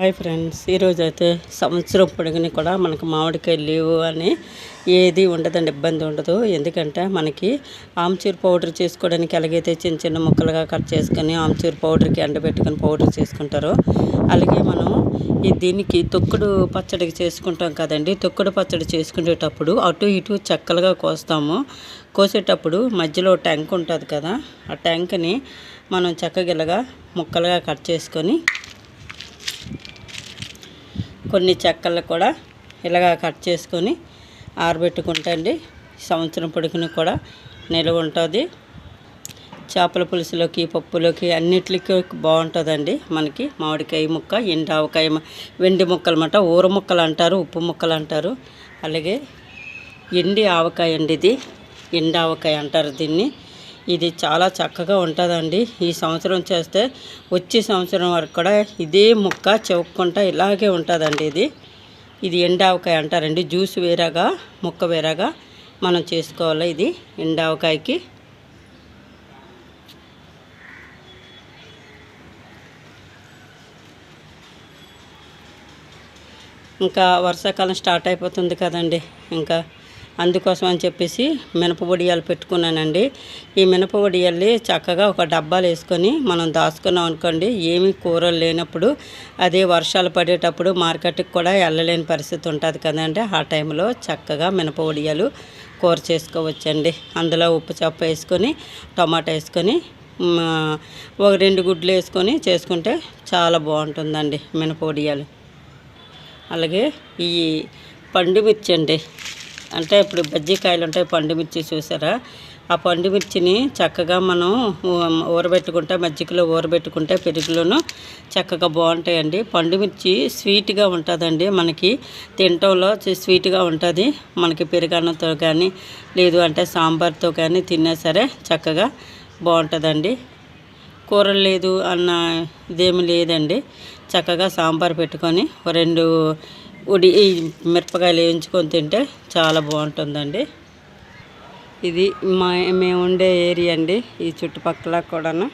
Hi friends, ఈరోజు అయితే సంవత్సరం పొడుగుని కూడా మనకు మామిడికాయలు లేవు అని ఏది ఉండదండి, ఇబ్బంది ఉండదు. ఎందుకంటే మనకి ఆమ్చూర్ పౌడర్ చేసుకోవడానికి ఎలాగైతే చిన్న చిన్న ముక్కలుగా కట్ చేసుకొని ఆమ్చూర్ పౌడర్కి ఎండబెట్టుకొని పౌడర్ చేసుకుంటారో, అలాగే మనం దీనికి తొక్కుడు పచ్చడికి చేసుకుంటాం కదండి. తొక్కుడు పచ్చడి చేసుకునేటప్పుడు అటు ఇటు చెక్కలుగా కోస్తాము. కోసేటప్పుడు మధ్యలో ట్యాంక్ ఉంటుంది కదా, ఆ ట్యాంక్ని మనం చెక్కగిల్లగా ముక్కలుగా కట్ చేసుకొని కొన్ని చెక్కలు కూడా ఇలాగా కట్ చేసుకొని ఆరబెట్టుకుంటండి. సంవత్సరం పొడుగుని కూడా నిల్వ ఉంటుంది. చేపల పులుసులోకి, పప్పులోకి అన్నిటికీ బాగుంటుందండి. మనకి మామిడికాయ ముక్క, ఎండావకాయ, వెండి ముక్కలు అన్నమాట. ఊర ముక్కలు అంటారు, ఉప్పు ముక్కలు అంటారు. అలాగే ఎండి ఆవకాయ అండి, ఇది ఎండావకాయ అంటారు దీన్ని. ఇది చాలా చక్కగా ఉంటుందండి. ఈ సంవత్సరం చేస్తే వచ్చే సంవత్సరం వరకు కూడా ఇదే ముక్క చెవుక్కుంటా ఇలాగే ఉంటుందండి. ఇది ఎండావకాయ అంటారండి. జ్యూస్ వేరేగా, ముక్క వేరేగా మనం చేసుకోవాలి. ఇది ఎండావకాయకి ఇంకా వర్షాకాలం స్టార్ట్ అయిపోతుంది కదండి. ఇంకా అందుకోసం అని చెప్పేసి మినప వడియాలు పెట్టుకున్నానండి. ఈ మినప వడియాల్ని చక్కగా ఒక డబ్బాలు వేసుకొని మనం దాచుకున్నాం అనుకోండి, ఏమీ కూరలు లేనప్పుడు, అదే వర్షాలు పడేటప్పుడు మార్కెట్కి కూడా వెళ్ళలేని పరిస్థితి ఉంటుంది కదండి. ఆ టైంలో చక్కగా మినప వడియాలు కూర చేసుకోవచ్చండి. అందులో ఉప్పు చేప వేసుకొని, టమాటా వేసుకొని, ఒక 2 గుడ్లు వేసుకొని చేసుకుంటే చాలా బాగుంటుందండి మినప వడియాలు. అలాగే ఈ పండు మిర్చి అండి, అంటే ఇప్పుడు బజ్జీకాయలు ఉంటాయి, పండు మిర్చి చూసారా? ఆ పండు మిర్చిని చక్కగా మనం ఊరబెట్టుకుంటే, మజ్జిగలో ఊరబెట్టుకుంటే పెరుగులోను చక్కగా బాగుంటాయండి. పండు మిర్చి స్వీట్గా ఉంటుందండి. మనకి తినటంలో స్వీట్గా ఉంటుంది. మనకి పెరుగన్నంతో కానీ, లేదు అంటే సాంబార్తో కానీ తిన్నా సరే చక్కగా బాగుంటుందండి. కూరలు లేదు అన్న ఇదేమి లేదండి. చక్కగా సాంబార్ పెట్టుకొని 2 మిరపకాయలు వేయించుకొని తింటే చాలా బాగుంటుందండి. ఇది మేము ఉండే ఏరియా అండి. ఈ చుట్టుపక్కల కూడాను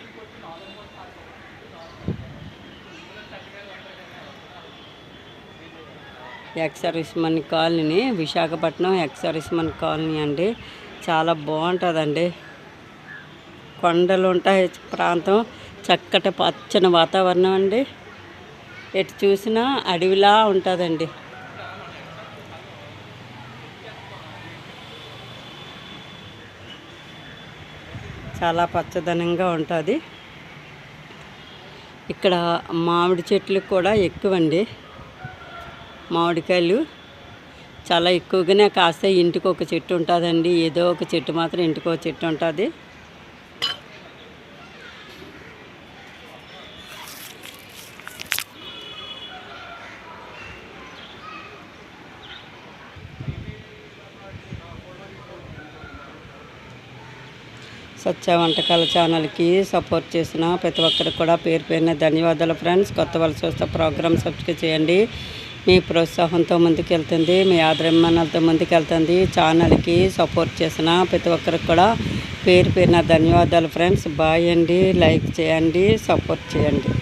ఎక్సర్విస్మన్ కాలనీ, విశాఖపట్నం ఎక్సర్విస్మన్ కాలనీ అండి. చాలా బాగుంటుందండి. కొండలు ఉంటాయి ప్రాంతం, చక్కటి పచ్చని వాతావరణం అండి. ఎటు చూసినా అడవిలా ఉంటుందండి. చాలా పచ్చదనంగా ఉంటుంది. ఇక్కడ మామిడి చెట్లు కూడా ఎక్కువండి. మామిడికాయలు చాలా ఎక్కువగానే కాస్తాయి. ఇంటికి ఒక చెట్టు ఉంటుందండి. ఏదో ఒక చెట్టు మాత్రం ఇంటికి ఒక చెట్టు ఉంటుంది. సత్య వంటకాల ఛానల్కి సపోర్ట్ చేసిన ప్రతి ఒక్కరికి కూడా పేరు పేరున ధన్యవాదాలు ఫ్రెండ్స్. కొత్త వాళ్ళు చూస్తే ప్రోగ్రామ్ సబ్స్క్రైబ్ చేయండి. మీ ప్రోత్సాహంతో ముందుకెళ్తుంది, మీ ఆదరణతో ముందుకెళ్తుంది. ఛానల్కి సపోర్ట్ చేసిన ప్రతి ఒక్కరికి కూడా పేరు పేరున ధన్యవాదాలు ఫ్రెండ్స్. బాయ్ అండి. లైక్ చేయండి, సపోర్ట్ చేయండి.